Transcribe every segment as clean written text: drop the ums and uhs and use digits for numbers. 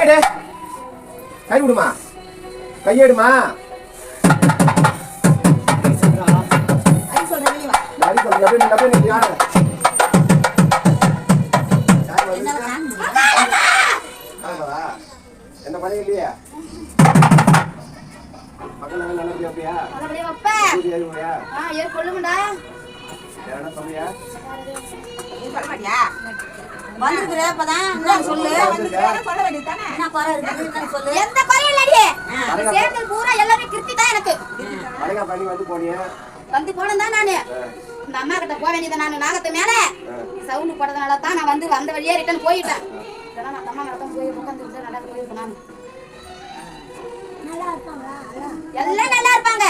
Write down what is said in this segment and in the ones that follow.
கையெடு. கை விடுமா, கையெடுமா. என்ன பண்ண இல்லையா மக்கள் நல்லபடியா சொல்லுங்கடா. என்ன சொல்றியா? சொல்ல மாட்டியா? வந்துக்குற அப்பதான் என்ன சொல்லு. சொல்ல வேண்டியதானே. என்ன குறை இருக்கு சொல்லு. எந்த குறையும் இல்லடி. சேர்ந்து பூரா எல்லாமே கிருத்தி தான் எனக்கு. அடங்க பண்ணி வந்து போனியா? வந்து போனதா நானு. இந்த அம்மா கிட்ட போக வேண்டியது நானு நாகத்து மேல. சவுண்ட் போடுறதுனால தான் நான் வந்து வந்த வழியே ரிட்டர்ன் போயிட்டேன். இதெல்லாம் நான் அம்மா கிட்ட போய் உட்கார்ந்து நல்லா போயிருக்கேன் நான். நல்லா இருப்பாங்களா? எல்லாம் நல்லா இருப்பாங்க.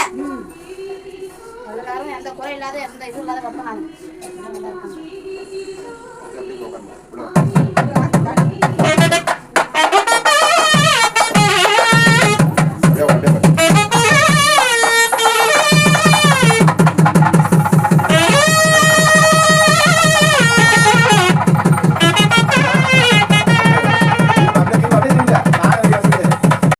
எல்லாரும் எந்த குறை இல்லாத எந்த இது இல்லாத பக்கம் நான். நல்லா இருப்பாங்க.